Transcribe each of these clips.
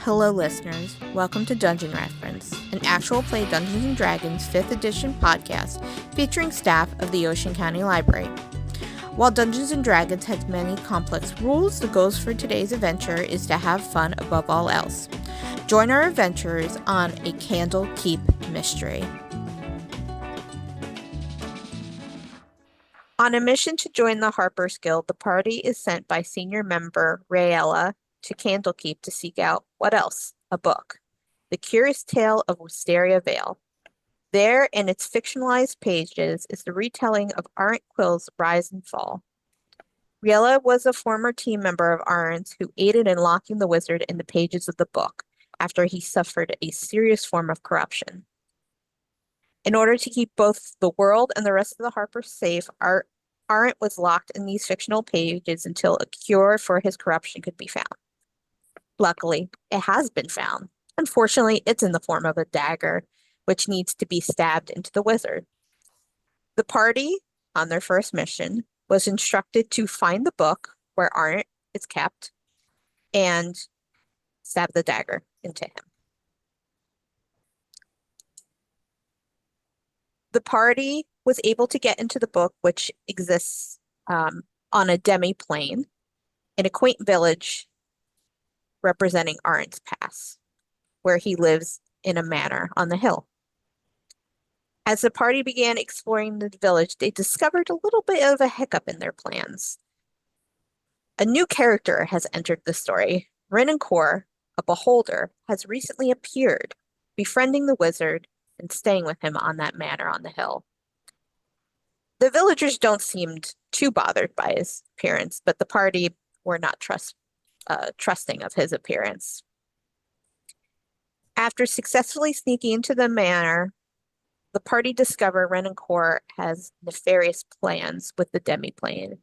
Hello listeners, welcome to Dungeon Reference, an actual play Dungeons & Dragons 5th edition podcast featuring staff of the Ocean County Library. While Dungeons & Dragons has many complex rules, the goal for today's adventure is to have fun above all else. Join our adventurers on a Candlekeep mystery. On a mission to join the Harper's Guild, the party is sent by senior member Rayella to Candlekeep to seek out what else? A book. The Curious Tale of Wisteria Vale. There, in its fictionalized pages, is the retelling of Arrant Quill's rise and fall. Rayella was a former team member of Arrant's who aided in locking the wizard in the pages of the book after he suffered a serious form of corruption. In order to keep both the world and the rest of the Harpers safe, Arrant was locked in these fictional pages until a cure for his corruption could be found. Luckily, it has been found. Unfortunately, it's in the form of a dagger, which needs to be stabbed into the wizard. The party, on their first mission, was instructed to find the book where Arrant is kept and stab the dagger into him. The party was able to get into the book, which exists on a demiplane in a quaint village representing Arrant's Pass, where he lives in a manor on the hill. As the party began exploring the village, they discovered a little bit of a hiccup in their plans. A new character has entered the story. Renancor, a beholder, has recently appeared, befriending the wizard and staying with him on that manor on the hill. The villagers don't seem too bothered by his appearance, but the party were not trusting of his appearance. After successfully sneaking into the manor, the party discover Renancor has nefarious plans with the demiplane,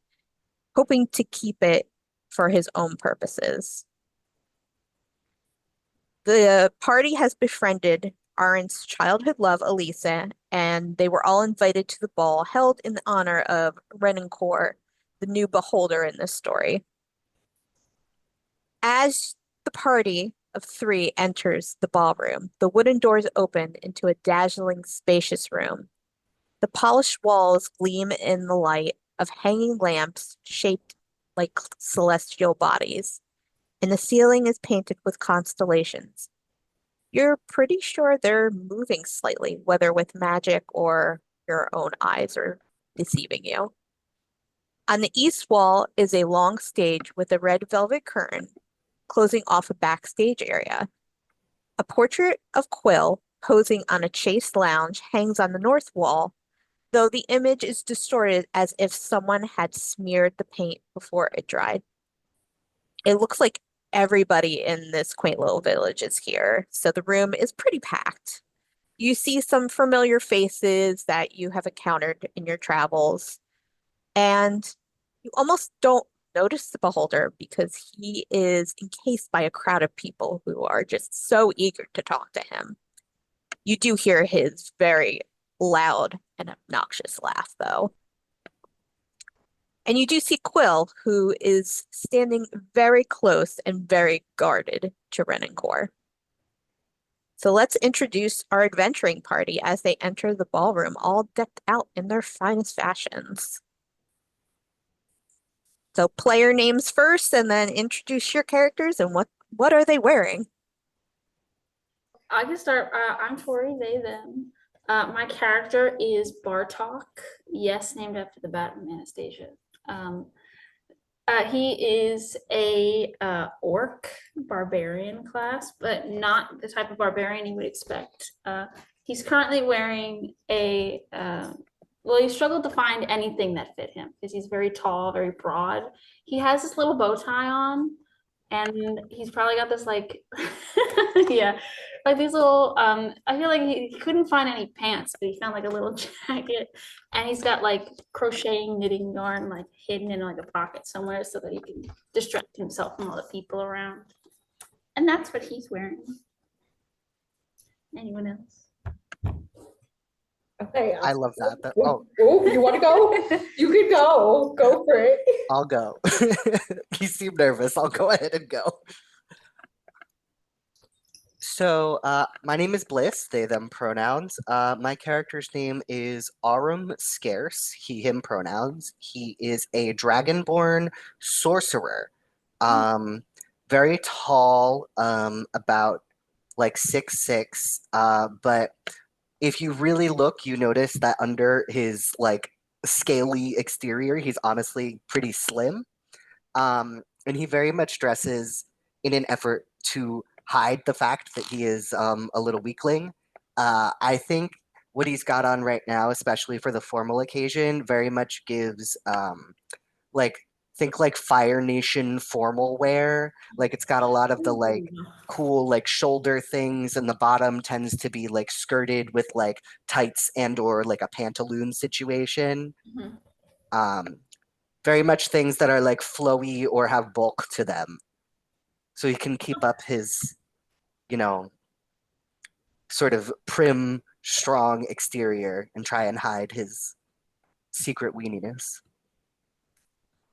hoping to keep it for his own purposes. The party has befriended Arrant's childhood love, Elisa, and they were all invited to the ball held in honor of Renancor, the new beholder in this story. As the party of three enters the ballroom, the wooden doors open into a dazzling, spacious room. The polished walls gleam in the light of hanging lamps shaped like celestial bodies, and the ceiling is painted with constellations. You're pretty sure they're moving slightly, whether with magic or your own eyes are deceiving you. On the east wall is a long stage with a red velvet curtain closing off a backstage area. A portrait of Quill posing on a chaste lounge hangs on the north wall, though the image is distorted as if someone had smeared the paint before it dried. It looks like everybody in this quaint little village is here, so the room is pretty packed. You see some familiar faces that you have encountered in your travels, and you almost don't notice the beholder because he is encased by a crowd of people who are just so eager to talk to him. You do hear his very loud and obnoxious laugh, though. And you do see Quill, who is standing very close and very guarded to Renancor. So let's introduce our adventuring party as they enter the ballroom, all decked out in their finest fashions. So player names first, and then introduce your characters and what are they wearing? I can start. I'm Tori, they, them. My character is Bartok. Yes, named after the bat from Anastasia. He is a orc barbarian class, but not the type of barbarian you would expect. He's currently wearing a well, he struggled to find anything that fit him because he's very tall, very broad. He has this little bow tie on, and he's probably got this like yeah, like these little I feel like he couldn't find any pants, but he found like a little jacket, and he's got like crocheting knitting yarn like hidden in like a pocket somewhere so that he can distract himself from all the people around. And that's what he's wearing. Anyone else? Okay. I love that. Oh, Oh, you want to go? You can go. Go for it. I'll go. You seem nervous. I'll go ahead and go. So, my name is Bliss, they, them pronouns. My character's name is Aurum Scarce, he, him pronouns. He is a dragonborn sorcerer. Um, Very tall, about like 6'6", but if you really look, you notice that under his like scaly exterior, he's honestly pretty slim. And he very much dresses in an effort to hide the fact that he is a little weakling. I think what he's got on right now, especially for the formal occasion, very much gives like think like Fire Nation formal wear. Like it's got a lot of the like Ooh. cool like shoulder things, and the bottom tends to be like skirted with like tights and or like a pantaloon situation. Mhm. Um, Very much things that are like flowy or have bulk to them. So he can keep up his, you know, sort of prim, strong exterior and try and hide his secret weeniness.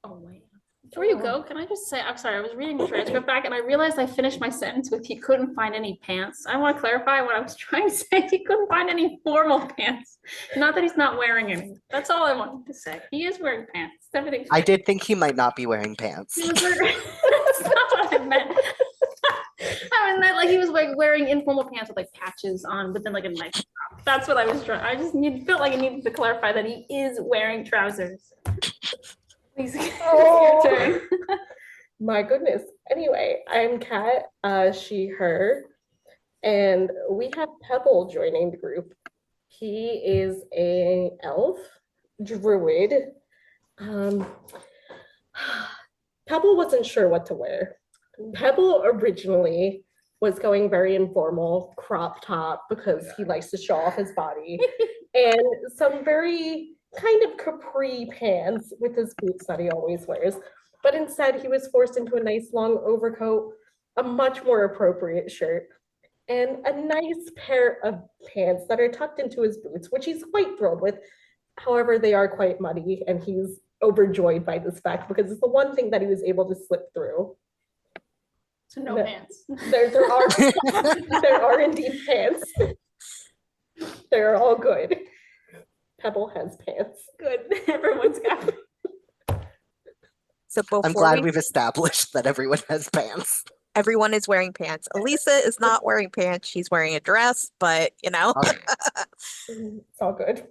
Oh, wait. Before you go, can I just say, I'm sorry, I was reading the transcript back and I realized I finished my sentence with he couldn't find any pants. I want to clarify what I was trying to say. He couldn't find any formal pants. Not that he's not wearing any. That's all I wanted to say. He is wearing pants. Everything's I fine. did think he might not be wearing pants. He was wearing, that's not what I meant. I meant like he was like wearing informal pants with like patches on, but then like a nice top. That's what I was trying. I just felt like I needed to clarify that he is wearing trousers. Please, Oh. your turn. My goodness. Anyway, I'm Kat, she, her, and we have Pebble joining the group. He is a elf druid. Um, Pebble wasn't sure what to wear. Pebble originally was going very informal, crop top, because he likes to show off his body, and some very kind of capri pants with his boots that he always wears. But instead, he was forced into a nice long overcoat, a much more appropriate shirt, and a nice pair of pants that are tucked into his boots, which he's quite thrilled with. However, they are quite muddy, and he's overjoyed by this fact because it's the one thing that he was able to slip through. So no No. pants. There are there are indeed pants. They're all good. Pebble has pants. Good. Everyone's got. So I'm before glad we've established that everyone has pants. everyone is wearing pants. Elisa is not wearing pants. She's wearing a dress, but Okay. It's all good.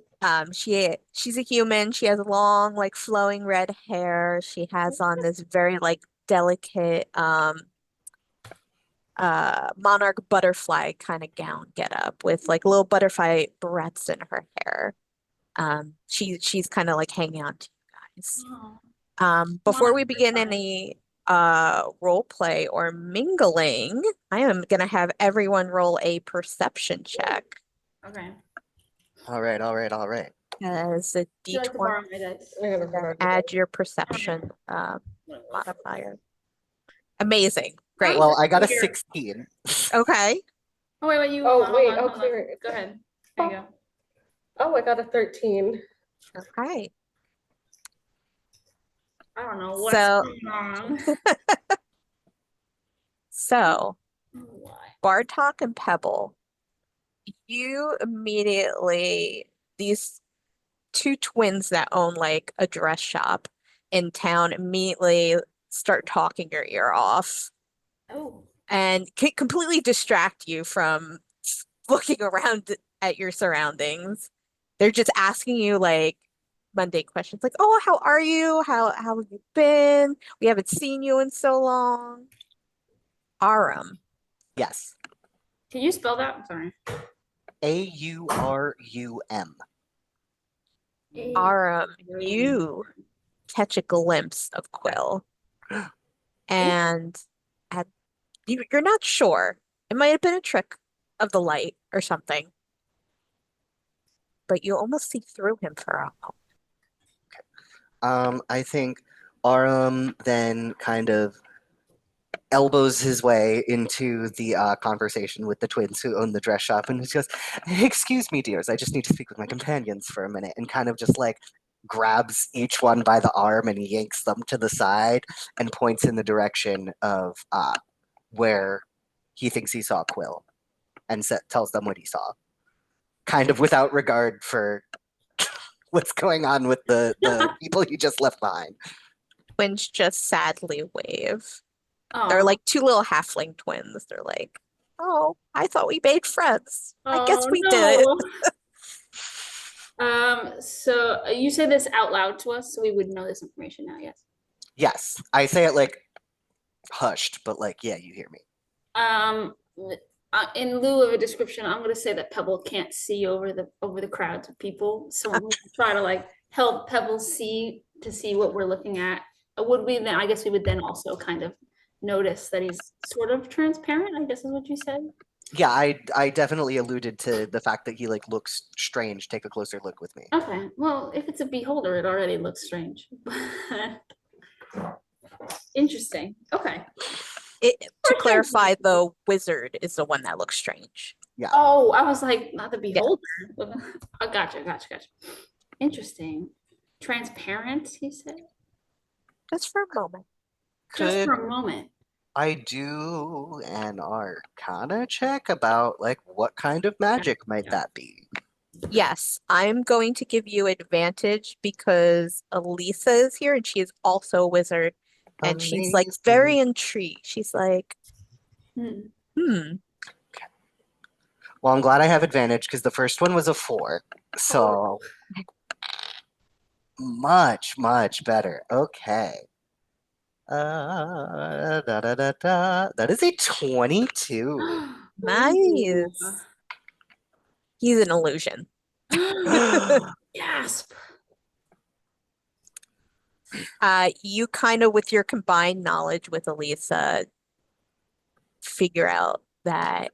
She's a human. She has long, like flowing red hair. She has on this very like delicate monarch butterfly kind of gown get up with like little butterfly barrettes in her hair. She's kind of like hanging on to you guys. Oh, Before we monarch begin butterfly. any role play or mingling, I am gonna have everyone roll a perception check Okay. All right, all right, all right. as a Do you like to D20 borrow my dice? I gotta and then run add your perception modifier. Amazing. Great. Well, I got a Here. 16. Okay. Oh, wait, you. Oh, hold wait, on, I'll hold on. clear it. Go ahead. There you go. Oh, I got a 13. Okay. I don't know what's So going on. so Why? Bartok and Pebble, you immediately these two twins that own like a dress shop in town immediately start talking your ear off Oh. and completely distract you from looking around at your surroundings. They're just asking you like mundane questions like, "Oh, how are you? How have you been? We haven't seen you in so long." Arum. Yes. Can you spell that? I'm sorry. Aurum. Arum, you catch a glimpse of Quill, and at you're not sure. It might have been a trick of the light or something, but you almost see through him for a moment. I think Aurum then kind of elbows his way into the conversation with the twins who own the dress shop, and he goes, "Excuse me, dears, I just need to speak with my companions for a minute," and kind of just like grabs each one by the arm and yanks them to the side and points in the direction of where he thinks he saw Quill, and tells them what he saw, kind of without regard for what's going on with the people he just left behind. Twins just sadly wave. They're Oh, like two little halfling twins. They're like, oh, I thought we made friends. I guess oh we did. no. So you say this out loud to us, so we would know this information now, yes. Yes, I say it like hushed, but like, yeah, you hear me. Um, in lieu of a description, I'm gonna say that Pebble can't see over the crowds of people, so we try to like help Pebble see what we're looking at. Would we then? I guess we would then also kind of notice that he's sort of transparent, I guess is what you said. Yeah, I definitely alluded to the fact that he like looks strange. Take a closer look with me. Okay, well, if it's a beholder, it already looks strange. Interesting. Okay. To clarify, the wizard is the one that looks strange. Yeah. Oh, I was like, not the beholder. Oh, gotcha. Interesting. Transparent, he said. Just for a moment. Just Could for a moment. I do an Arcana check about like what kind of magic might Yeah. that be? Yes, I'm going to give you advantage because Elisa is here and she is also a wizard. And she's like very Amazing. intrigued. She's like, Hmm. hmm, Well, I'm glad I have advantage because the first one was a 4. So much better. Okay. That is a 22. nice. He's an illusion. Gasp. You kind of, with your combined knowledge with Elisa, figure out that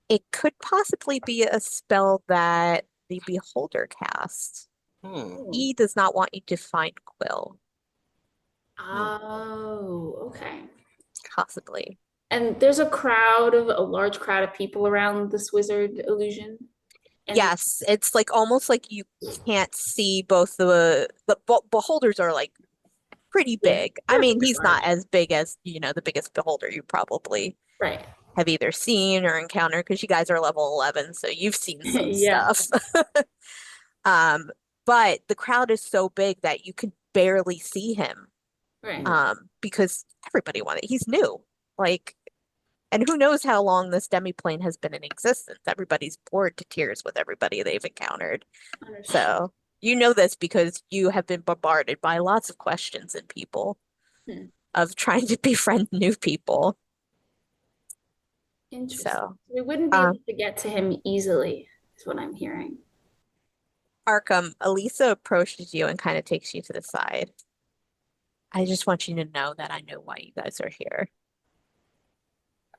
it could possibly be a spell that the beholder casts. Hmm. He does not want you to find Quill, Oh, okay. possibly. And there's a large crowd of people around this wizard illusion. And Yes, it's like almost like you can't see both beholders are like pretty yeah, big. I they're mean, pretty he's large. not as big as, the biggest beholder you probably Right. have either seen or encountered because you guys are level 11, so you've seen some Yeah. stuff. Um, but the crowd is so big that you can barely see him. Right. Because everybody wanted, he's new. Like, and who knows how long this demiplane has been in existence. Everybody's bored to tears with everybody they've encountered. Understood. So you know this because you have been bombarded by lots of questions and people Hmm. of trying to befriend new people. Interesting. So, We wouldn't be um, able to get to him easily, is what I'm hearing. Arkham, Elisa approaches you and kind of takes you to the side. I just want you to know that I know why you guys are here.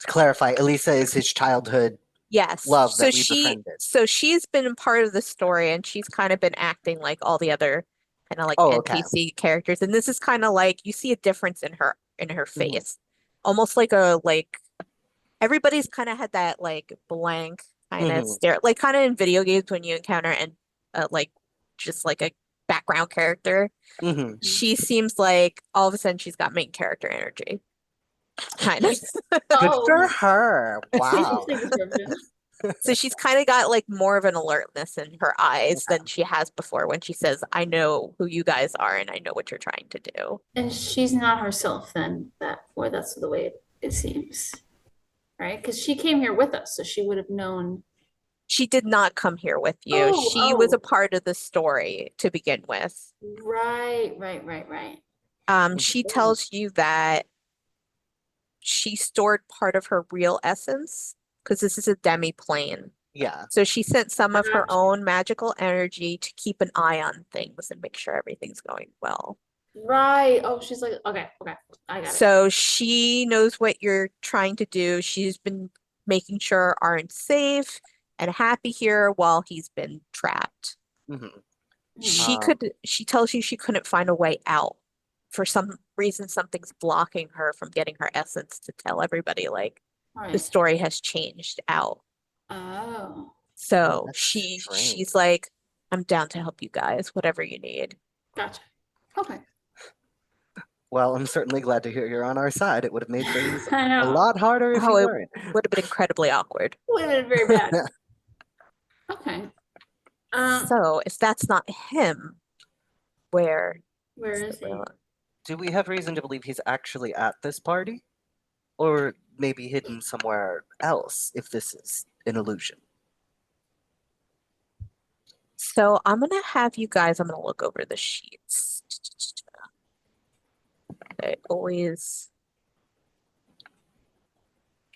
To clarify, Elisa is his childhood Yes. love So that we befriended. she's been a part of the story and she's kind of been acting like all the other kind of like Oh, okay. NPC characters. And this is kind of like you see a difference in her Mhm. face. Almost like everybody's kind of had that like blank kind of Mhm. stare, like kind of in video games when you encounter and like just like a background character. Mhm. She seems like all of a sudden she's got main character energy. Kind of. Good Oh, for her. Wow. interesting description. So she's kind of got like more of an alertness in her eyes than she has before when she says, I know who you guys are and I know what you're trying to do. And she's not herself then, that's the way it seems. Right? Because she came here with us, so she would have known. She did not come here with you. Oh, She was a oh. part of the story to begin with. Right. She tells you that she stored part of her real essence because this is a demiplane. Yeah. So she sent some of her Gotcha. own magical energy to keep an eye on things and make sure everything's going well. Right. Oh, she's like, okay, I got it. So she knows what you're trying to do. She's been making sure Arn's safe and happy here while he's been trapped. Mhm. Hmm. She tells you she couldn't find a way out for some reason something's blocking her from getting her essence to tell everybody like the Right. story has changed out. Oh, So That's she's strange. like, I'm down to help you guys, whatever you need. gotcha. Okay. Well, I'm certainly glad to hear you're on our side. It would have made things I a know. lot harder if you Oh, it weren't. would have been incredibly awkward. Would have been very bad. Okay. So if that's not him, where Where is is the he? real? Do we have reason to believe he's actually at this party? Or maybe hidden somewhere else if this is an illusion? So I'm gonna have you guys, I'm gonna look over the sheets. I always.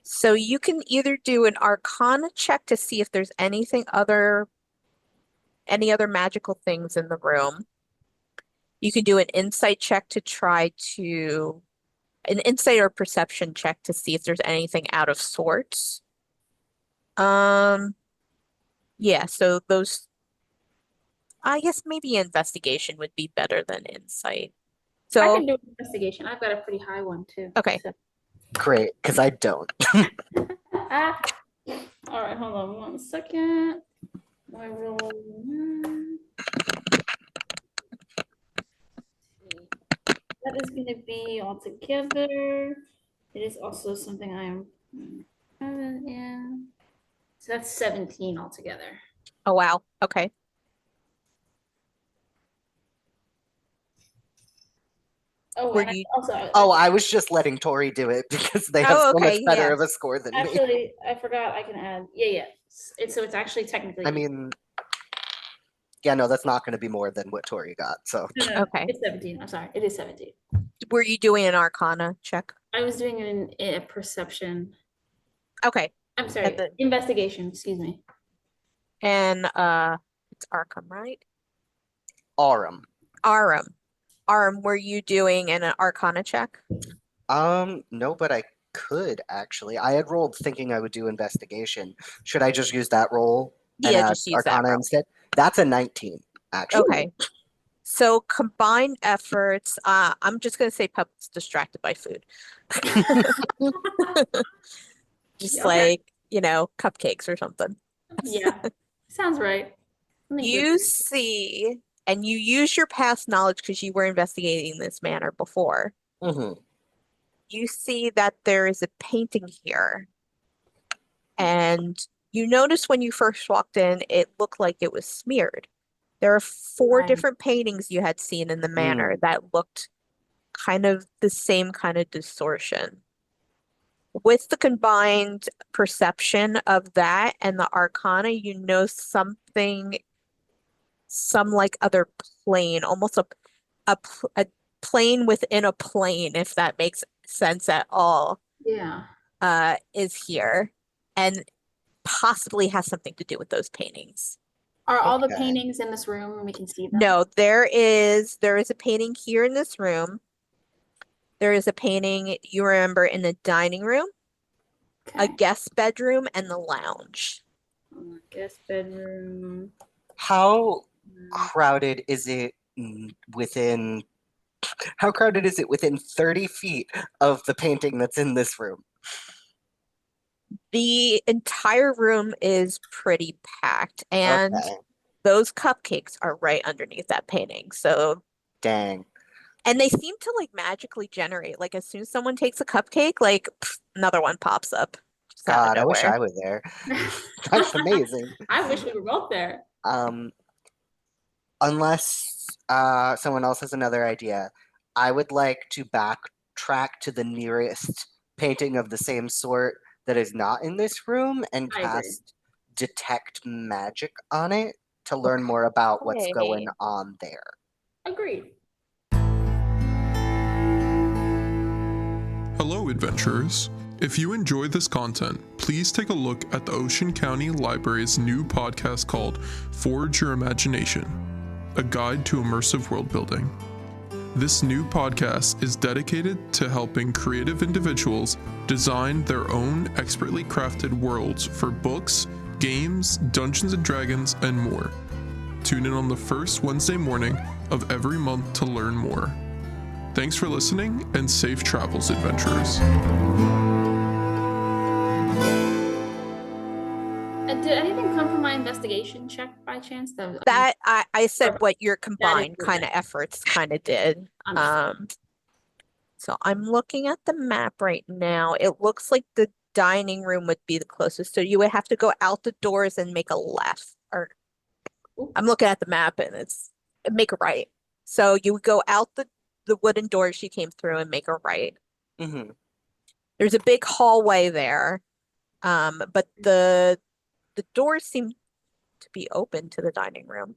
So you can either do an Arcana check to see if there's any other magical things in the room. You can do an insight check to try to an insight or perception check to see if there's anything out of sorts. Yeah, so those I guess maybe investigation would be better than insight. I So can do an investigation. I've got a pretty high one too. okay. So. Great, because I don't. Ah. All right, hold on 1 second. I roll. That is going to be all together. It is also something I am. Yeah. So that's 17 altogether. Oh wow. Okay. Oh, Were and you Oh, I was just letting Tori do it because they have Oh, so much okay, better yeah. of a score than me. actually, I forgot I can add. Yeah. It's actually technically. I mean, yeah, no, that's not going to be more than what Tori got. So, No, Okay. it's 17. I'm sorry. It is 17. Were you doing an Arcana check? I was doing a perception. Okay. I'm sorry. then- Investigation. Excuse me. And it's Arkham, right? Aurum. Arum. Arum, were you doing an Arcana check? No, but I could actually. I had rolled thinking I would do investigation. Should I just use that roll and Yeah, add just use that Arcana roll. instead? That's a 19, actually. Okay. So combined efforts, I'm just gonna say Pep's distracted by food. Just Okay. like, cupcakes or something. Yeah. Sounds right. Something good. You see, and you use your past knowledge because you were investigating this manor before. hmm You see that there is a painting here. And you notice when you first walked in, it looked like it was smeared. There are four Right. different paintings you had seen in the manor that looked kind of the same kind of distortion. With the combined perception of that and the Arcana, you know something, some like other plane, almost a plane within a plane, if that makes sense at all, Yeah. is here and possibly has something to do with those paintings. Are all the Okay. paintings in this room and we can see them? No, there is a painting here in this room. There is a painting you remember in the dining room, a Okay. guest bedroom, and the lounge. Guest bedroom. How crowded is it within? How crowded is it within 30 feet of the painting that's in this room? The entire room is pretty packed, and Okay. those cupcakes are right underneath that painting. So, Dang. and they seem to like magically generate. Like as soon as someone takes a cupcake, like another one pops up. Just out of God, I wish nowhere. I were there. That's amazing. I wish we were both there. Unless someone else has another idea, I would like to backtrack to the nearest painting of the same sort that is not in this room and I agree. cast detect magic on it to learn more about what's Okay. going on there. Agreed. Hello, adventurers. If you enjoy this content, please take a look at the Ocean County Library's new podcast called Forge Your Imagination, a guide to immersive world building. This new podcast is dedicated to helping creative individuals design their own expertly crafted worlds for books, games, Dungeons & Dragons, and more. Tune in on the first Wednesday morning of every month to learn more. Thanks for listening, and safe travels, adventurers. Did anything come from my investigation check by chance? That I said Or- what your combined what kind of that- efforts kind of did. Understood. So I'm looking at the map right now. It looks like the dining room would be the closest. So you would have to go out the doors and make a left. Or Ooh. I'm looking at the map and make a right. So you would go out the wooden doors she came through and make a right. Hmm. There's a big hallway there. But the doors seem to be open to the dining room.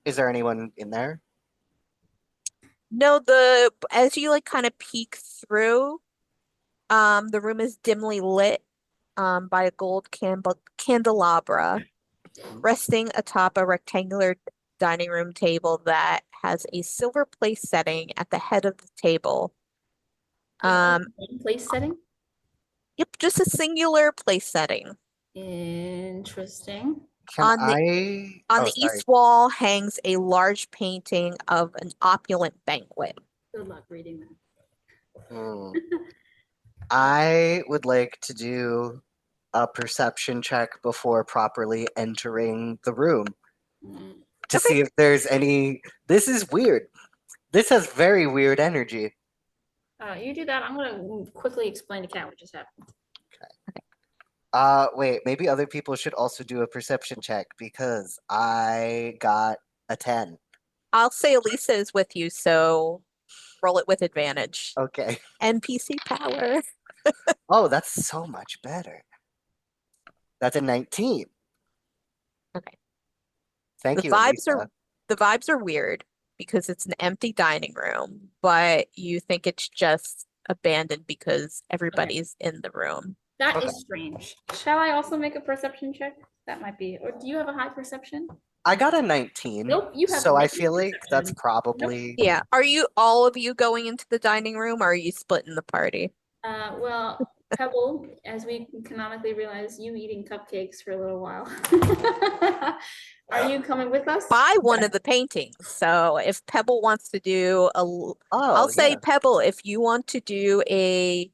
Is there anyone in there? No, as you like kind of peek through, the room is dimly lit by a gold candelabra resting atop a rectangular dining room table that has a silver place setting at the head of the table. Place setting. Yep, just a singular place setting. Interesting. Can On the I? On Oh, the sorry. east wall hangs a large painting of an opulent banquet. Good luck reading that. Hmm. I would like to do a perception check before properly entering the room Mm. to Okay. see if there's any. This is weird. This has very weird energy. You do that. I'm gonna quickly explain to Kat what just happened. Wait, maybe other people should also do a perception check because I got a 10. I'll say Elisa is with you, so roll it with advantage. Okay. NPC power. Oh, that's so much better. That's a 19. Okay. Thank The you, vibes Elisa. are the vibes are weird because it's an empty dining room, but you think it's just abandoned because everybody's in the room. That Okay. is strange. Shall I also make a perception check? That might be. Or do you have a high perception? I got a 19. Nope, you have So I negative feel like that's perception. probably. Yeah. Are you all of you going into the dining room or are you splitting the party? Well, Pebble, as we canonically realize, you eating cupcakes for a little while. Are you coming with us? Buy one of the paintings. So if Pebble wants to do Oh, I'll say yeah. Pebble, if you want to do a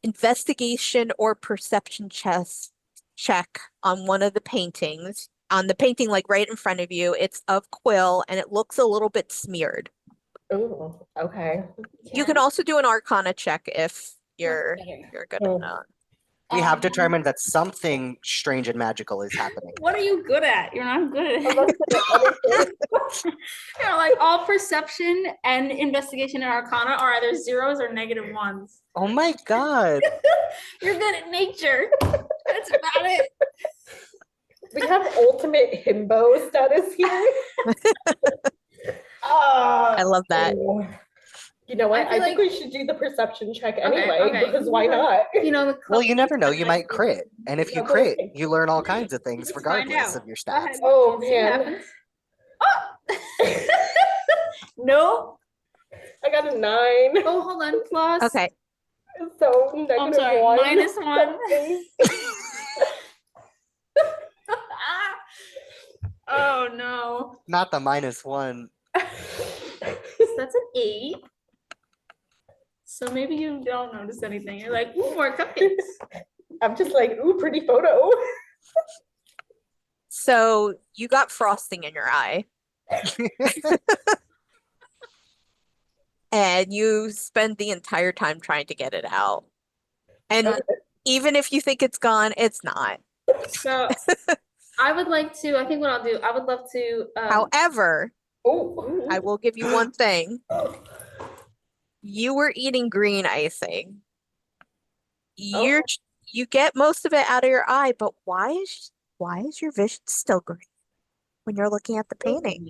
investigation or perception check on one of the paintings, on the painting like right in front of you, it's of Quill and it looks a little bit smeared. Ooh, okay. You can also do an Arcana check if you're better. good Oh. at that. We have determined that something strange and magical is happening. What are you good at? You're not good at I'm not good at anything. You're like all perception and investigation and arcana are either zeros or negative ones. Oh my god. You're good at nature. That's about it. We have ultimate himbo status here. I love that. You know what? I feel I think like- we should do the perception check Okay, anyway, okay. because why not? You know, the Well, club- you never know. You might crit. And if you Okay. crit, you learn all kinds of things Let's find regardless out. of your Go ahead. stats. Oh See what man, happens. Oh! No. I got a 9. Oh, hold on. Plus. Okay. So I'm sorry, -1. -1. something. Oh no. Not the -1. That's an 8. So maybe you don't notice anything. You're like, ooh, more cupcakes. I'm just like, ooh, pretty photo. So you got frosting in your eye and you spend the entire time trying to get it out. And Okay. even if you think it's gone, it's not. So I would like to, I think what I'll do, I would love to However, Oh, I will give you one thing. You were eating green icing. You get most of it out of your eye, but why is your vision still green when you're looking at the painting?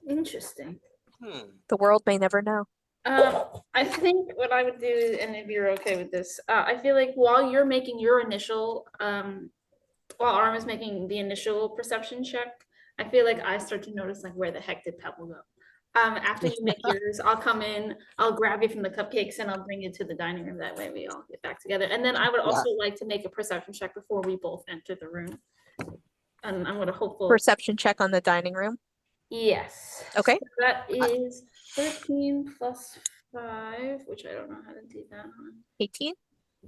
Interesting. The world may never know. I think what I would do, and if you're okay with this, I feel like while you're making your initial, while Arm is making the initial perception check, I feel like I start to notice like where the heck did Pebble go? After you make yours, I'll come in, I'll grab you from the cupcakes and I'll bring you to the dining room. That way we all get back together. And then I would also like to make a perception check before we both enter the room. And I'm gonna hopeful. Perception check on the dining room. Yes. Okay. So that is 13 plus 5, which I don't know how to do that. 18.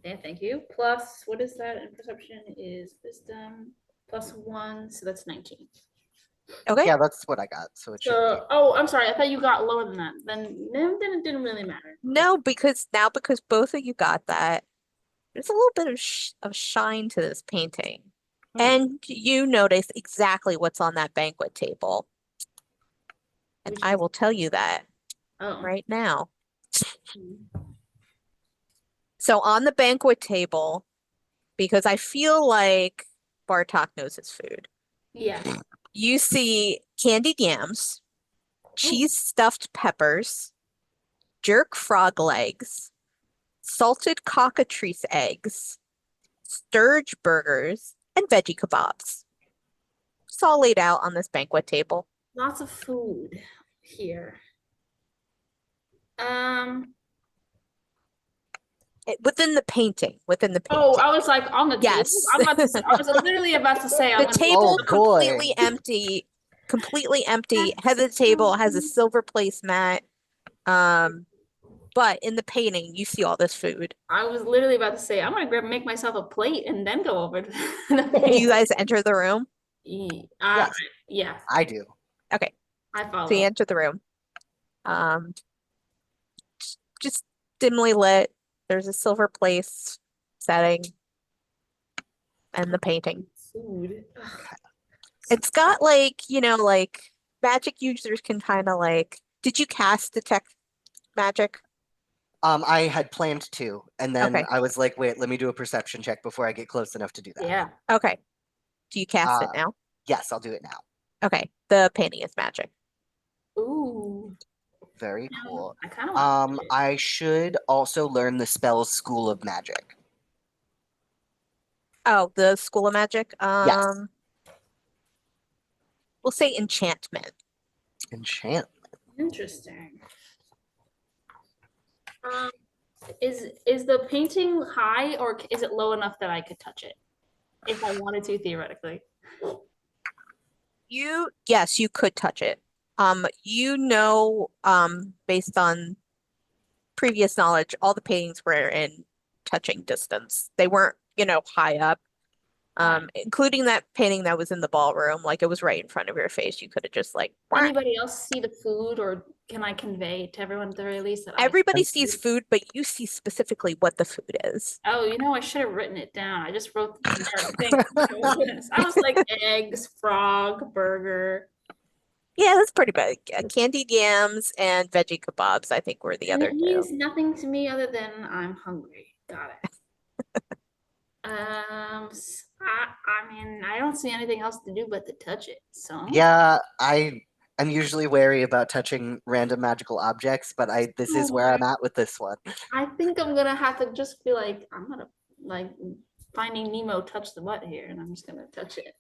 Yeah, thank you. Plus, what is that? And perception is wisdom plus 1, so that's 19. Okay. Yeah, that's what I got. So it should be. So, I'm sorry. I thought you got lower than that. Then it didn't really matter. No, because both of you got that, there's a little bit of shine to this painting. And you notice exactly what's on that banquet table. And Which I is- will tell you that Oh. right now. Hmm. So on the banquet table, because I feel like Bartok knows his food, Yes. you see candied yams, cheese stuffed peppers, jerk frog legs, salted cockatrice eggs, sturge burgers, and veggie kebabs. It's all laid out on this banquet table. Lots of food here. Um. Within the painting, within the Oh, painting. I was like on the table. Yes. I'm about to say, I was literally about to say I'm The gonna table Oh, boy. completely empty, completely empty. Head of the table has a silver placemat. But in the painting, you see all this food. I was literally about to say I'm gonna make myself a plate and then go over to Do you the guys enter the room? I, Yes, yeah, I do. Okay, I so you follow. enter the room. Um, just dimly lit. There's a silver place setting and the painting. Food. Ugh. It's got like, like magic users can kind of like, did you cast detect magic? I had planned to, and then Okay. I was like, wait, let me do a perception check before I get close enough to do that. Yeah. Okay. Do you cast it Uh, now? yes, I'll do it now. Okay. The painting is magic. Ooh. Very cool. I kind of want. I should also learn the spells School of Magic. Oh, the School of Magic. Yes. We'll say enchantment. Enchant. Interesting. Um, is the painting high or is it low enough that I could touch it if I wanted to theoretically? Yes, you could touch it. Based on previous knowledge, all the paintings were in touching distance. They weren't, high up. Including that painting that was in the ballroom, like it was right in front of your face. You could have just like, "Wah." Anybody else see the food, or can I convey to everyone at the very least that Everybody sees food, but you see specifically what the food is. Oh, I should have written it down. I just wrote the generic thing. I was like eggs, frog, burger. Yeah, that's pretty bad. Candied yams and veggie kebabs, I think, were the And other it two. means nothing to me other than I'm hungry. Got it. I mean, I don't see anything else to do but to touch it. So Yeah, I'm usually wary about touching random magical objects, but this is where I'm at with this one. I think I'm gonna have to just be like, I'm gonna like Finding Nemo touch the butt here, and I'm just gonna touch it.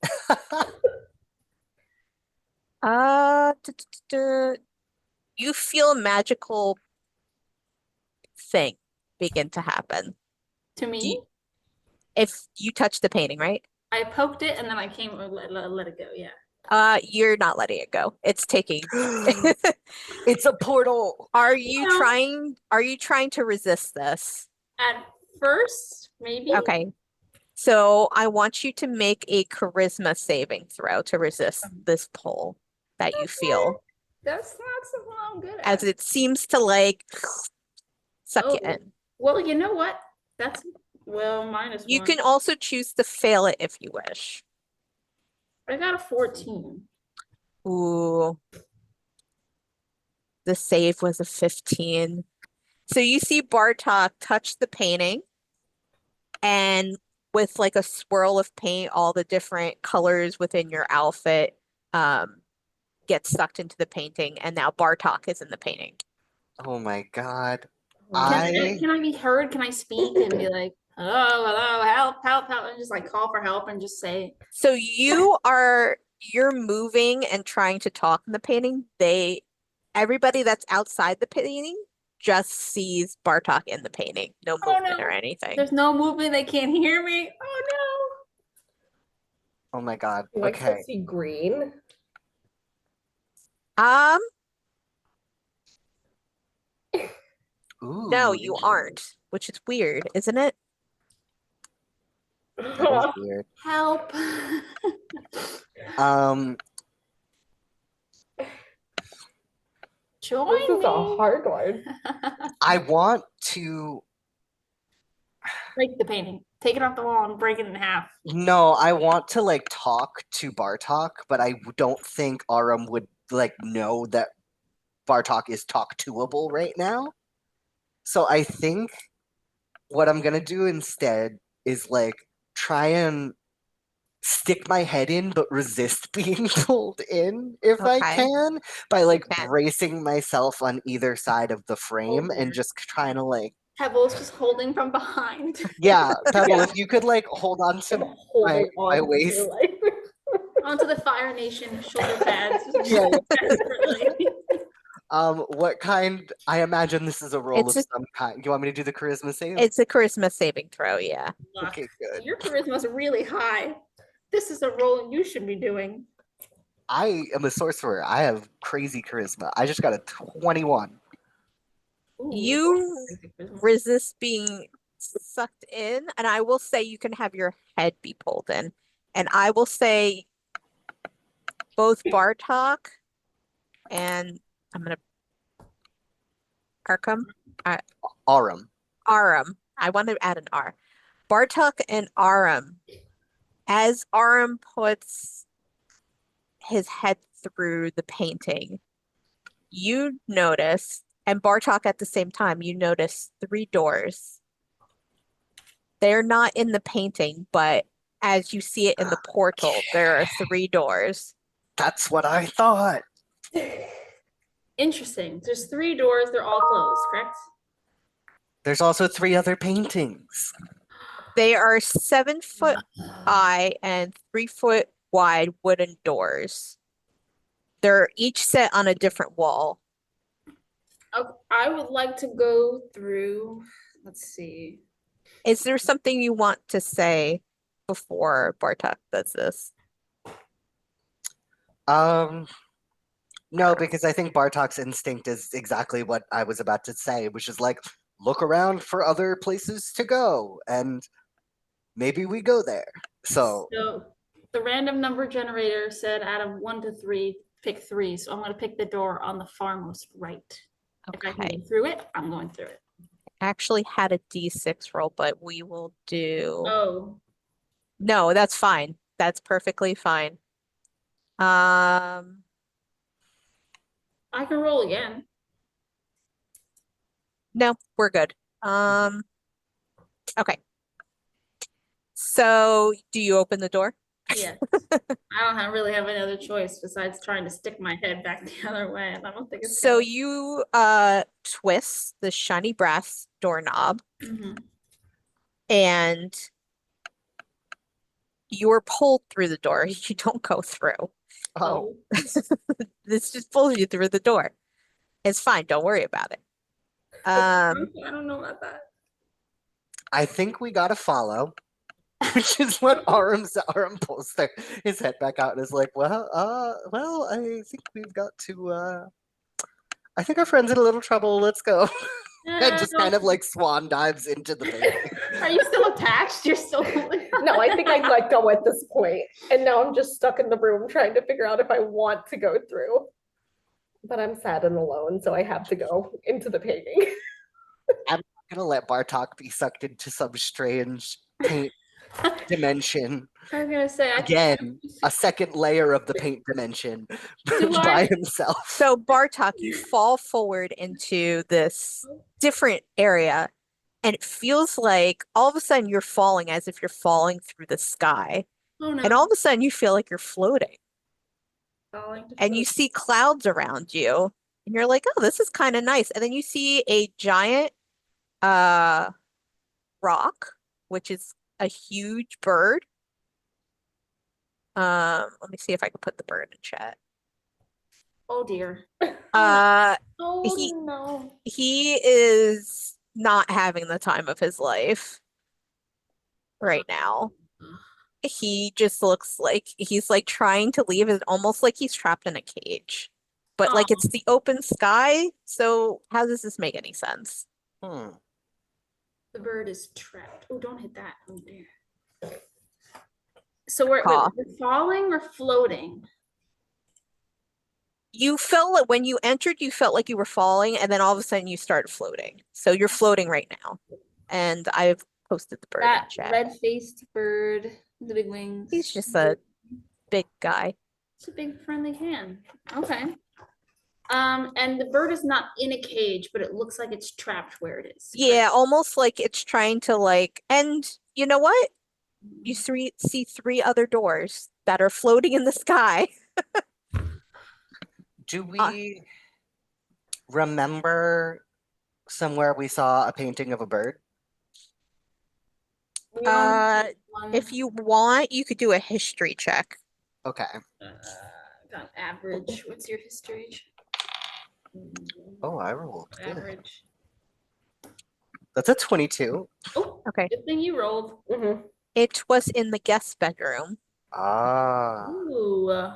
You feel a magical thing begin to happen. To me, If you touch the painting, right? I poked it and then I came let it go. Yeah. You're not letting it go. It's taking. It's a portal. Are you Well- trying to resist this? At first, maybe. Okay. So I want you to make a charisma saving throw to resist this pull that you feel, That's not something I'm good as at. it seems to like suck you Oh. in. Well, you know what? That's minus You one. can also choose to fail it if you wish. I got a 14. Ooh. The save was a 15. So you see Bartok touch the painting, and with like a swirl of paint, all the different colors within your outfit get sucked into the painting, and now Bartok is in the painting. Oh my god. Can I be heard? Can I speak and be like, hello, help, help, help, and just like call for help and just say, So you're moving and trying to talk in the painting. Everybody that's outside the painting just sees Bartok in the painting. No Oh, movement no. or anything. There's no movement, they can't hear me. Oh Oh my god. Do I still Okay. see green? Um, no, Ooh, you aren't, which is weird, isn't it? that is weird. Help. Um, Join This is a me. hard one. I want to. Break the painting. Take it off the wall and break it in half. No, I want to like talk to Bartok, but I don't think Aram would like know that Bartok is talk toable right now. So I think what I'm gonna do instead is like try and stick my head in but resist being pulled in if I Okay, can by like can. bracing myself on either side of the frame and dear. just trying to like Pebbles just holding from behind. yeah, Pebble, Yeah. if you could like hold on to I'm holding my on waist. to like Onto the Fire Nation shoulder pads. Yeah, Desperately. what kind? I imagine this is a roll It's of a some kind. You want me to do the charisma save? it's a charisma saving throw, yeah. Luck. Okay, good. Your charisma's really high. This is a role you should be doing. I am a sorcerer. I have crazy charisma. I just got a 21. Ooh, You charisma. resist being sucked in, and I will say you can have your head be pulled in. And I will say both Bartok and I'm gonna Arkham, Aurum. Aram. I want to add an R. Bartok and Aram. As Aram puts his head through the painting, you notice, and Bartok at the same time, you notice three doors. They're not in the painting, but as you see it in the portal, there are three doors. That's what I thought. Interesting. There's 3 doors. They're all closed, correct? There's also 3 other paintings. They are 7 foot high and 3 foot wide wooden doors. They're each set on a different wall. I would like to go through. Let's see. Is there something you want to say before Bartok does this? Um, no, because I think Bartok's instinct is exactly what I was about to say, which is like, look around for other places to go, and maybe we go there. So, So the random number generator said out of 1 to 3, pick 3. So I'm going to pick the door on the farmost right. If I can Okay. get through it, I'm going through it. I actually had a D6 roll, but we will do. Oh, No, that's fine. That's perfectly fine. I can roll again. No, we're good. Okay. So, do you open the door? Yes. I don't really have any other choice besides trying to stick my head back the other way. And I don't think it's So you twist the shiny brass doorknob Mhm. and you're pulled through the door. You don't go through. oh, This just pulls you through the door. It's fine. Don't worry about it. I don't know about that. I think we gotta follow. Which is what Aram pulls his head back out and is like, well, I think we've got to I think our friend's in a little trouble. Let's go. And just kind of like swan dives into the painting. Are you still attached? You're still no, I think I'd let go at this point. And now I'm just stuck in the room trying to figure out if I want to go through. But I'm sad and alone, so I have to go into the painting. I'm not gonna let Bartok be sucked into some strange paint dimension. I was gonna say Again, a second layer of the paint dimension by himself. So Bartok, you fall forward into this different area, and it feels like all of a sudden you're falling as if you're falling through the sky. Oh no. And all of a sudden you feel like you're floating. Falling to And you float. see clouds around you, and you're like, oh, this is kind of nice. And then you see a giant rock, which is a huge bird. Let me see if I can put the bird in chat. Oh dear. Uh, Oh he- no. he is not having the time of his life right now. He just looks like he's like trying to leave. It's almost like he's trapped in a cage. but like Oh. it's the open sky. So how does this make any sense? Hmm. The bird is trapped. Oh, don't hit that. Oh dear. So we're Caw. falling or floating? You felt like when you entered, you felt like you were falling, and then all of a sudden you started floating. So you're floating right now. And I've posted the bird in That chat. red-faced bird, the big wings. He's just a big guy. It's a big friendly hand. Okay. And the bird is not in a cage, but it looks like it's trapped where it is. Yeah, almost like it's trying to like, and you know what? You see three other doors that are floating in the sky. Do we remember somewhere we saw a painting of a bird? We only did If you want, you could do a history check. Okay. got average. What's your history? Oh, I rolled good. Average. That's a 22. Oh, Okay. good thing you rolled. Mhm. It was in the guest bedroom. Ah. Ooh.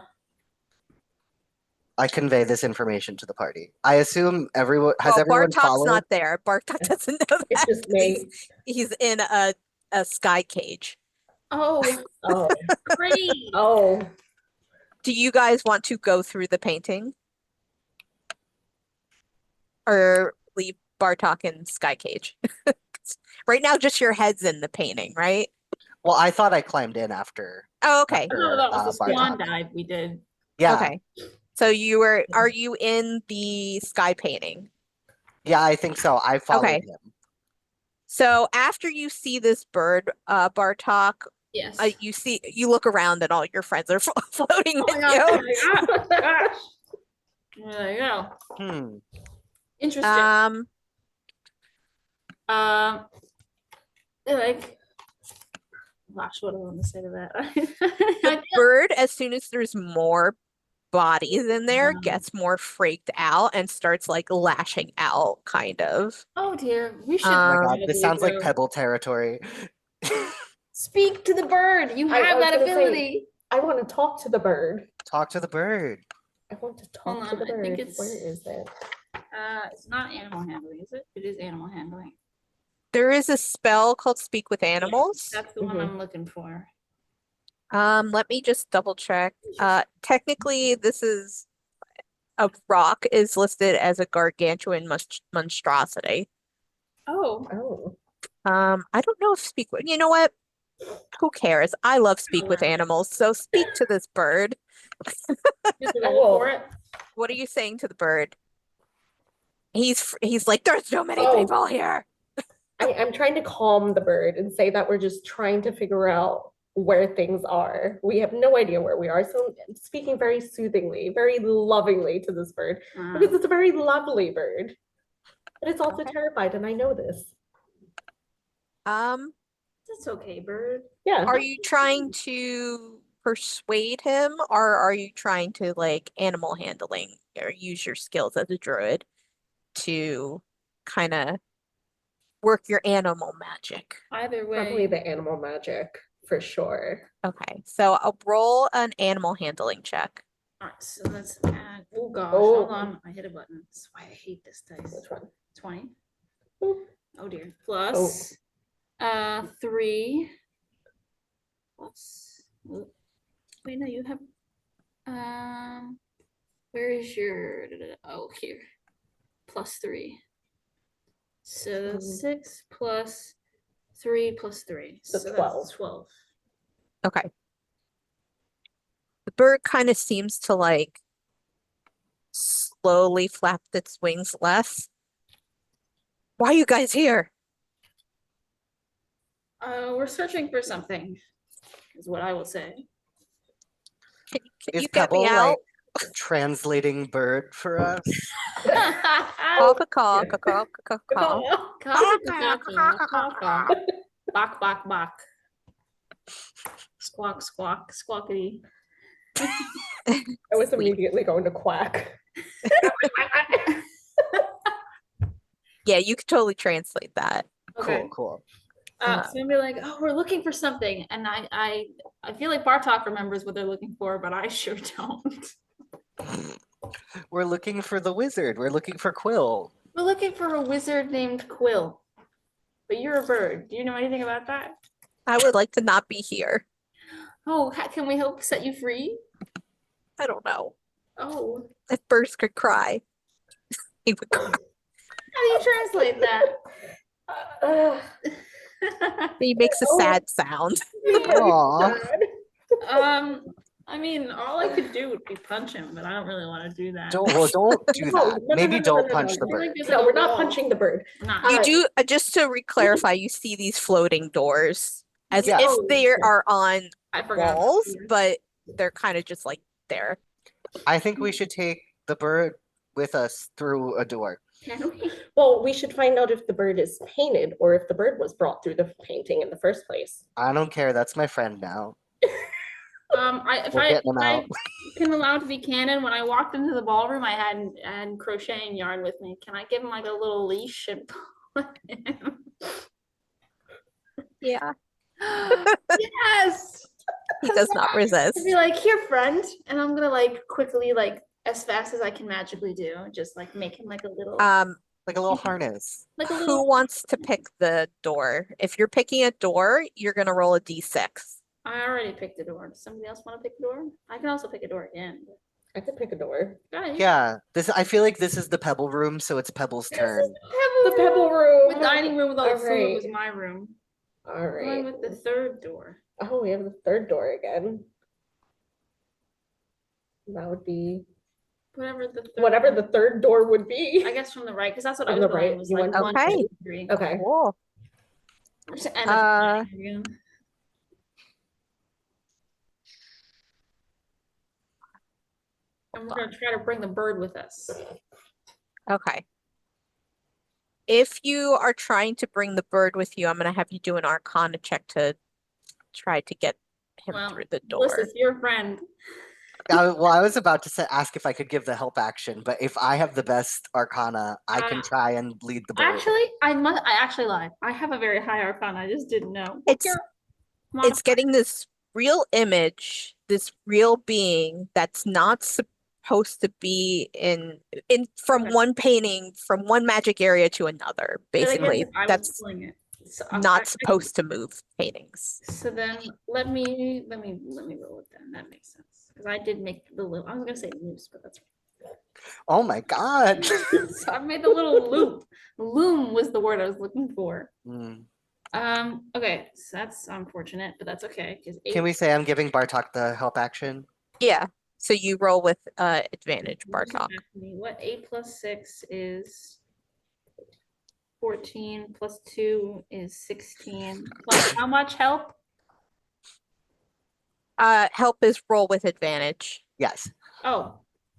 I convey this information to the party. I assume everyone has Well, everyone Bartok's followed. not there. Bartok doesn't know It's that. just me. He's in a sky cage. Oh, Oh, great. oh, Do you guys want to go through the painting? Or leave Bartok in sky cage? Right now, just your head's in the painting, right? Well, I thought I climbed in after. Oh, okay. No, that was the Bartok. swan dive we did. Yeah. Okay. So are you in the sky painting? Yeah, I think so. I followed Okay. him. So after you see this bird, Bartok, Yes. you look around and all your friends are floating Oh with my you. gosh, oh my gosh. There you go. Hmm. Interesting. Like, gosh, what do I want to say to that? I The feel- bird, as soon as there's more bodies in there, Wow. gets more freaked out and starts like lashing out, kind of. Oh dear, we should Oh my God, Um, this sounds like Pebble territory. speak to the bird. You I have was that gonna say- ability. I want to talk to the bird. Talk to the bird. I want to Hold talk to on, the I think bird. it's- Where is it? It's not animal handling, is it? It is animal handling. there is a spell called Speak with Animals. That's the one Mhm. I'm looking for. Let me just double check. Technically, this is a rock is listed as a gargantuan monstrosity. Oh, Oh, I don't know if speak with, you know what? Who cares? I love speak with learn. animals, so speak to this bird. just I roll will. for it. What are you saying to the bird? He's like, there's so many Oh. people here. I'm trying to calm the bird and say that we're just trying to figure out where things are. We have no idea where we are. So I'm speaking very soothingly, very lovingly to this bird because it's a very lovely bird. But it's also Okay. terrified, and I know this. That's okay, bird. Yeah. Are you trying to persuade him, or are you trying to like animal handling or use your skills as a druid to kind of work your animal magic? Either way. Probably the animal magic for sure. Okay, so I'll roll an animal handling check. All right, so let's add. Oh gosh, Oh. hold on. I hit a button. That's why I hate this dice. Which one? 20. Boop. Oh dear. Plus 3 plus wait, no, you have where is your oh here. Plus 3. So 6 plus 3 plus 3. So So 12. that's 12. Okay. The bird kind of seems to like slowly flap its wings less. Why are you guys here? We're searching for something, is what I will say. Can Is you get me Pebble out? like translating bird for us? Caw, caw, caw, caw, caw, caw, caw. Bok, bok, bok. Squawk, squawk, squawkity. I was Sweet. immediately going to quack. Yeah, you could totally translate that. Okay. Cool. So I'm be like, oh, we're looking for something, and I feel like Bartok remembers what they're looking for, but I sure don't. We're looking for the wizard. We're looking for Quill. We're looking for a wizard named Quill. But you're a bird. Do you know anything about that? I would like to not be here. Oh, can we help set you free? I don't know. Oh, If birds could cry, he would cry. how do you translate that? Uh, He makes a Oh. sad sound. Aw. I mean, all I could do would be punch him, but I don't really want to do that. Don't do No, that. no, Maybe no, don't no, punch no. the I feel like bird. there's No, like a we're not wall. punching the bird. Nah. You Uh, do, just to clarify, you see these floating doors as Yeah. if they are on I forgot. walls, but they're kind of just like there. I think we should take the bird with us through a door. Can we? Well, we should find out if the bird is painted or if the bird was brought through the painting in the first place. I don't care. That's my friend now. If We're getting him I out. can allow it to be canon, when I walked into the ballroom, I had crocheting yarn with me. Can I give him like a little leash and pull him? Yeah, Yes. he does not resist. I'd be like, here, friend, and I'm gonna like quickly, like as fast as I can magically do, just like make him like a little, Like a little harness. like a Who little. wants to pick the door? If you're picking a door, you're gonna roll a d6. I already picked a door. Does somebody else want to pick a door? I can also pick a door again. I could pick a door. Guys, Yeah. I feel like this is the Pebble room, so it's Pebble's turn. The pebble room. The dining room with all the food Alright. was my room. All Going right. with the third door. Oh, we have the third door again. That would be Whatever the third whatever the third door would be. I guess from the right, because that's what I From was the going right, was you like went- 1, Okay. 2, 3. Okay. Cool. Just end up again. And we're gonna try to bring the bird with us. Okay. If you are trying to bring the bird with you, I'm gonna have you do an Arcana check to try to get him Well, through the door. Melissa's your friend. Well, I was about to ask if I could give the help action, but if I have the best Arcana, I can try and lead the bird. Actually, I actually lied. I have a very high arcana. I just didn't know. It's Your it's modifier. getting this real image, this real being that's not supposed to be in from Okay. one painting, from one magic area to another. But again, Basically, I was that's pulling it. So not supposed to move paintings. So then let me roll it then. That makes sense. Because I did make the little, I was gonna say loose, but that's Oh my god. right. So I made the little loop. Loom was the word I was looking for. Hmm. Okay, so that's unfortunate, but that's okay. Because Can we say I'm giving Bartok the help action? Yeah. So you roll with advantage, Bartok. What 8 plus 6 is 14 plus 2 is 16 plus how much help? Help is roll with advantage. Yes. Oh,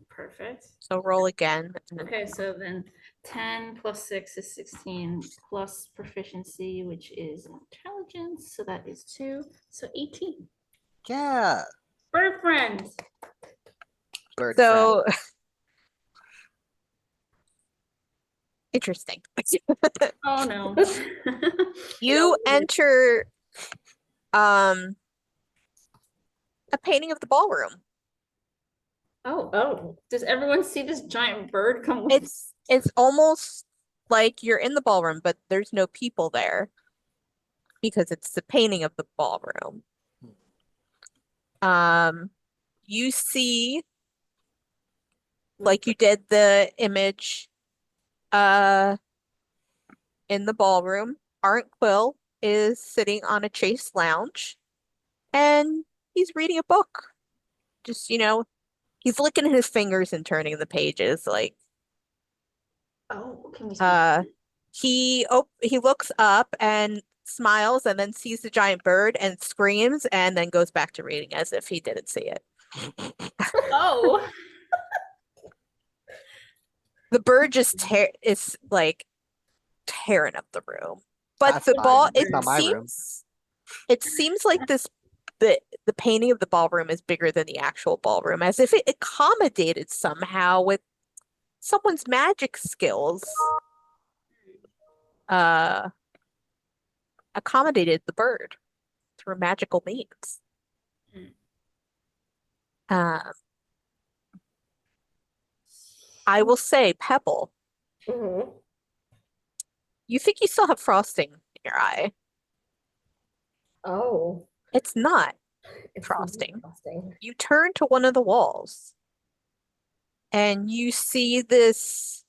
perfect. So roll again. and then- Okay, so then 10 plus 6 is 16 plus proficiency, which is intelligence. So that is 2. So 18. Yeah. Bird friend. Bird friend. So interesting. Oh no. You enter a painting of the ballroom. Oh, Oh, does everyone see this giant bird come with It's almost like you're in the ballroom, but there's no people there because it's the painting of the ballroom. You see, like you did the image in the ballroom, Arndt Quill is sitting on a chase lounge and he's reading a book. Just, he's licking his fingers and turning the pages like Oh, can we see? he looks up and smiles and then sees the giant bird and screams and then goes back to reading as if he didn't see it. Oh, The bird just is like tearing up the room. But That's the ball fine. It's not my room. it seems like the painting of the ballroom is bigger than the actual ballroom, as if it accommodated somehow with someone's magic skills. Accommodated the bird through magical means. Hmm. Um, I will say, Pebble, Mhm. you think you still have frosting in your eye. Oh, It's not it's frosting. frosting. You turn to one of the walls and you see this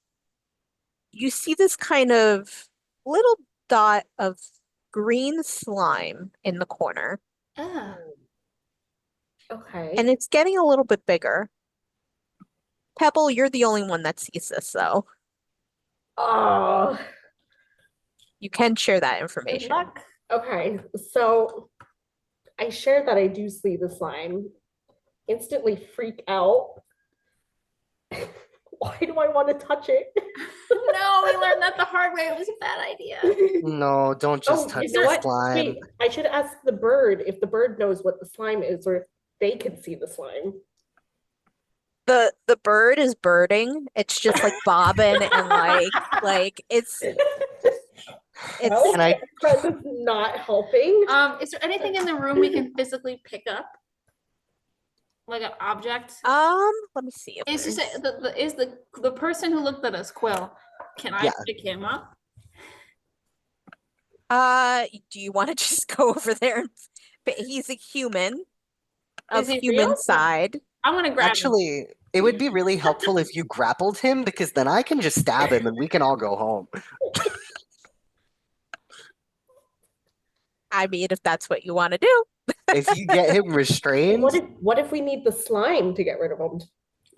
kind of little dot of green slime in the corner, Ah, Okay. and it's getting a little bit bigger. Pebble, you're the only one that sees this, though. Oh, You can share that good information. luck. okay. So I share that I do see the slime. Instantly freak out. Why do I want to touch it? No, we learned that the hard way. It was a bad idea. No, don't just Oh, touch you know the what? slime. Wait, I should ask the bird if the bird knows what the slime is or if they can see the slime. The bird is birding. It's just like bobbing and like it's Well, Can I my friend is not helping. Is there anything in the room we can physically pick up? Like an object? let me see if Is there's the person who looked at us, Quill? Can I Yeah. pick him up? do you want to just go over there but he's a human of Is he human real? side. I'm gonna grab him. Actually, it would be really helpful if you grappled him because then I can just stab him and we can all go home. I mean, if that's what you want to do. If you get him restrained, What if we need the slime to get rid of him?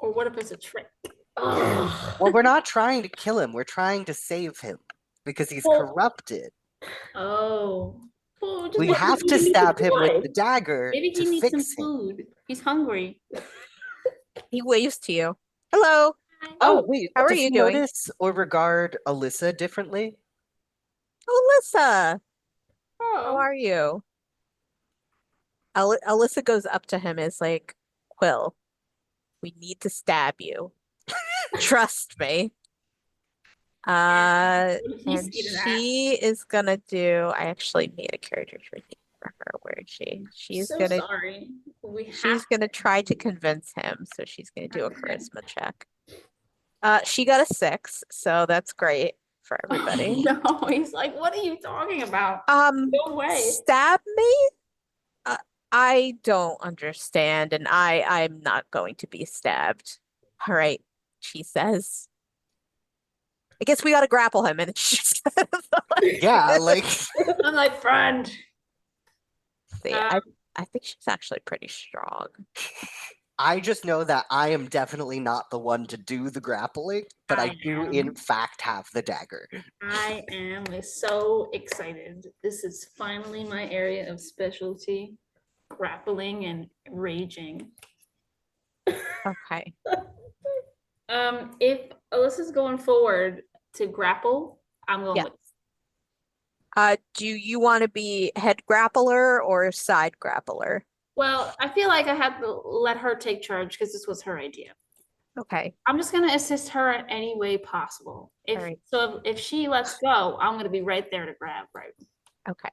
Or what if it's a trick? Ugh. well, we're not trying to kill him. We're trying to save him because he's Well- corrupted. Oh. Well, just We what have do to we need the stab him with the slime? dagger maybe to he needs some fix him. food. He's hungry. He waves to you. Hello. Oh, wait, how are does you he doing? notice or regard Alyssa differently? Alyssa, how Oh. are you? Alyssa goes up to him and is like, Quill, we need to stab you. Trust me. He's And eating that. she is gonna do. I actually made a character trait for her. Where is she? She's So gonna sorry. We she's have gonna try to convince him. So she's gonna do a charisma check. She got a 6, so that's great for everybody. No, he's like, what are you talking about? No way. Stab me? I don't understand, and I'm not going to be stabbed. All right, she says. I guess we gotta grapple him, and she's Yeah, like I'm like, friend. see. I think she's actually pretty strong. I just know that I am definitely not the one to do the grappling, but I I do am. in fact have the dagger. I am so excited. This is finally my area of specialty, grappling and raging. Okay. If Alyssa's going forward to grapple, I'm going Yeah. with. Do you want to be head grappler or side grappler? Well, I feel like I have to let her take charge because this was her idea. Okay. I'm just gonna assist her in any way possible. If Alright. so, if she lets go, I'm gonna be right there to grab. Right. Okay.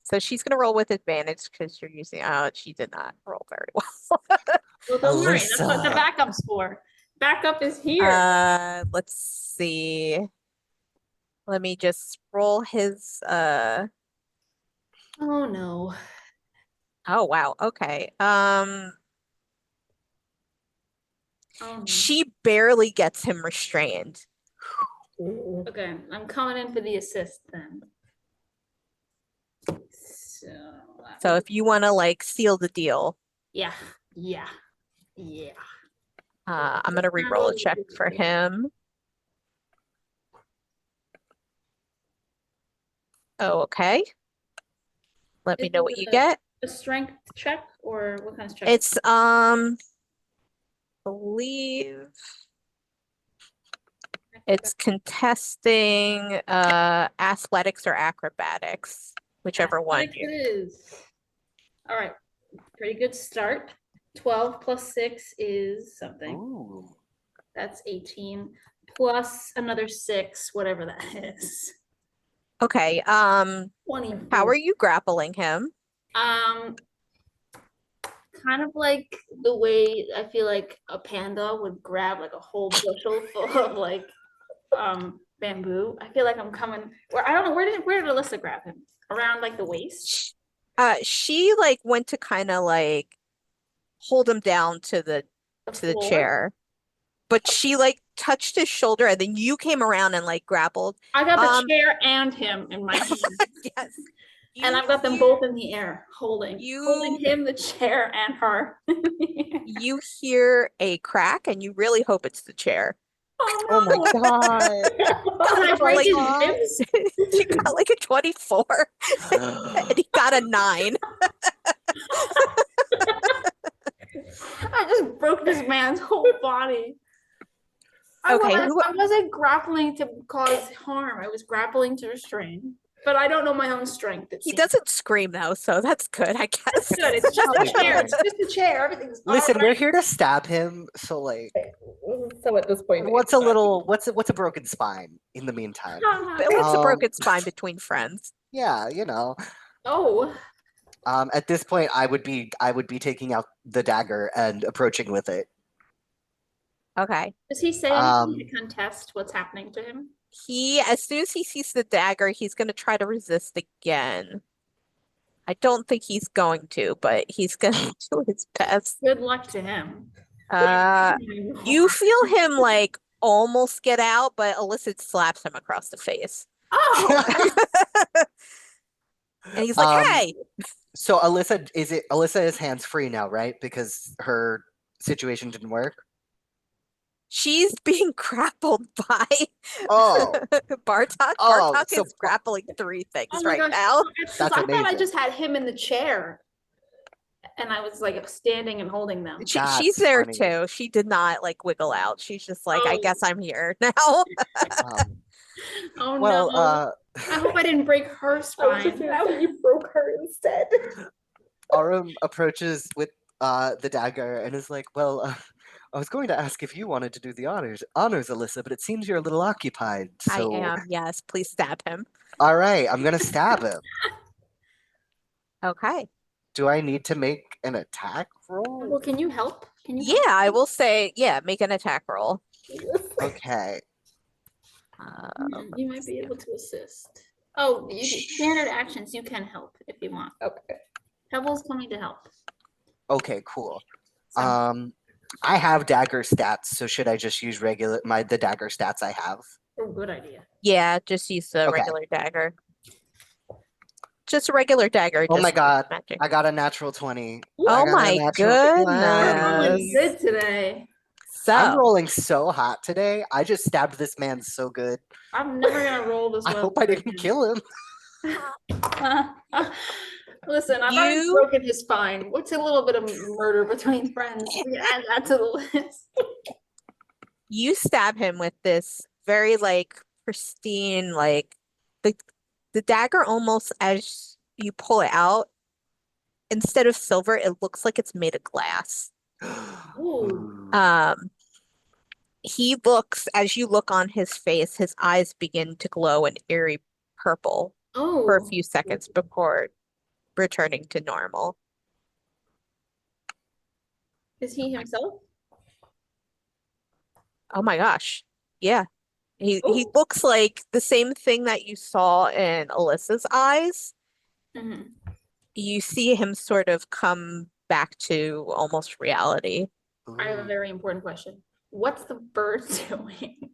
So she's gonna roll with advantage because you're using. She did not roll very well. Well, don't worry. That's what the Alyssa. backup's for. Backup is here. Let's see. Let me just roll his. Oh no. Oh wow. Okay. Oh no. She barely gets him restrained. Mm. Okay, I'm coming in for the assist then. So, So if you want to like seal the deal, yeah. I'm gonna re-roll a check for him. Oh, okay. Let me know what you get. A strength check or what kind of check? It's believe it's contesting athletics or acrobatics, whichever one Athletics it is. All right, pretty good start. 12 plus 6 is something. Ooh. That's 18 plus another 6, whatever that is. Okay. 24. How are you grappling him? kind of like the way I feel like a panda would grab like a whole bushel full of like bamboo. I feel like I'm coming. Where I don't know where did Alyssa grab him? Around like the waist. She like went to kind of like hold him down to the The to the floor. chair, but she like touched his shoulder, and then you came around and like grappled. I got the Um, chair and him in my hand. yes, And you I've got them hear both in the air, holding you him, the chair, and her. you hear a crack, and you really hope it's the chair. Oh my no. god. Can I break Like, his God. ribs? She got like a 24, and he got a 9. I just broke this man's whole body. Okay, I wasn't grappling to cause harm. I was grappling to restrain. But I don't know my own strength. It he seems. doesn't scream though, so that's good, I guess. Good. It's just Probably a chair. fine. It's just a chair. Everything's Listen, all we're right. here to stab him, so like So at this point, what's a broken spine in the meantime? But it's a Um, broken spine between friends. Yeah, you know. Oh, At this point I would be taking out the dagger and approaching with it. Okay. does he say anything to contest what's happening to him? As soon as he sees the dagger, he's going to try to resist again. I don't think he's going to, but he's going to do his best. Good luck to him. You feel him like almost get out, but Alyssa slaps him across the face. Oh, And he's like, Um, hey, So Alyssa is hands free now, right? Because her situation didn't work. she's being grappled by Oh, Bartok. Oh, Bartok so is grappling 3 things oh my right gosh. now. That's I thought I amazing. just had him in the chair. And I was like standing and holding them. She's That's there funny. too. She did not like wiggle out. She's just like, I Oh. guess I'm here now. Um, Oh well, no. I hope I didn't break her I was just spine. gonna say you broke her instead. Arum approaches with the dagger and is like, "Well, I was going to ask if you wanted to do the honors, Alyssa, but it seems you're a little occupied. I So, am. Yes, please stab him. all right, I'm gonna stab him. Okay. Do I need to make an attack roll? Well, can you help? Can you Yeah, I will say, yeah, make an attack roll. Okay. You might be able to assist. Oh, standard actions, you can help if you want. Okay. Pebble's coming to help. Okay, cool. So, I have dagger stats, so should I just use the dagger stats I have? oh, good idea. Yeah, just use the Okay. regular dagger. Just a regular dagger. Oh just my god, magic. I got a natural 20. Ooh, I Oh got a my natural We're rolling 20. good today. I'm So, rolling so hot today. I just stabbed this man so good. I'm never gonna roll this I well. hope I didn't kill him. Listen, I've already broken his spine. What's a little bit of murder between friends? We add that to the list. you stab him with this very like pristine, like the dagger almost as you pull it out, instead of silver, it looks like it's made of glass. Ooh. He looks, as you look on his face, his eyes begin to glow an eerie purple for a Oh, few seconds before returning to normal. is he himself? Oh my gosh. Yeah. He Oh. looks like the same thing that you saw in Alyssa's eyes. Mhm. You see him sort of come back to almost reality. I have a Ooh. very important question. What's the bird doing?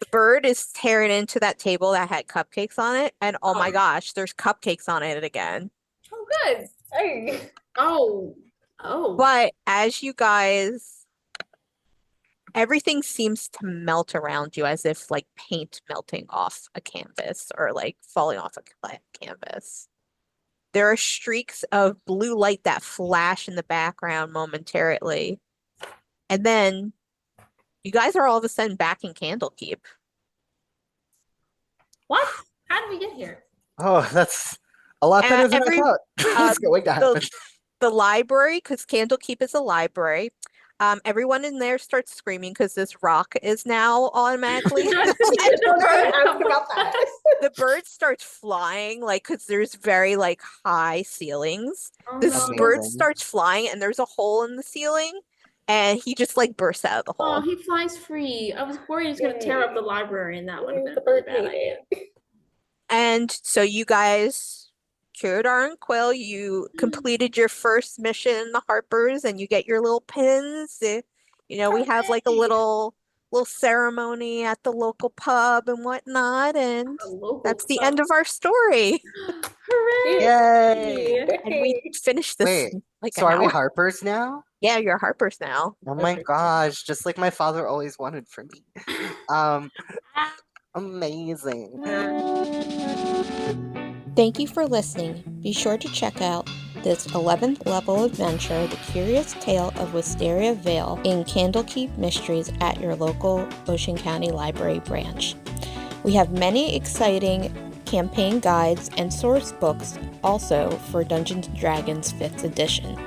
The bird is tearing into that table that had cupcakes on it, and oh my Oh. gosh, there's cupcakes on it again. Oh, good. Hey. Oh, oh. But as you guys, everything seems to melt around you as if like paint melting off a canvas or like falling off a canvas. There are streaks of blue light that flash in the background momentarily. And then you guys are all of a sudden back in Candlekeep. What? How did we get here? Oh, that's a lot better than every- I thought was going to happen. The library, because Candlekeep is a library, Everyone in there starts screaming because this rock is now automatically. I was gonna ask about that. The bird starts flying, like, because there's very like high ceilings. Oh, This no. bird Amazing. starts flying, and there's a hole in the ceiling, and he just like bursts out of the Oh, hole. he flies free. I was worried he was going to tear up the library, and that would have been The a really bird bad made idea. it. And so you guys, Kiradar and Quill, you completed your first mission in the Harpers, and you get your little pins. We have like a Hooray! little ceremony at the local pub and whatnot, and A local that's the club. end of our story. Hooray! Yay! And we finished this Wait, in like so an are we hour. Harpers now? Yeah, you're Harpers now. Oh my Perfect. gosh, just like my father always wanted for me. Amazing. Thank you for listening. Be sure to check out this 11th level adventure, The Curious Tale of Wisteria Vale, in Candlekeep Mysteries at your local Ocean County Library branch. We have many exciting campaign guides and source books also for Dungeons & Dragons 5th edition.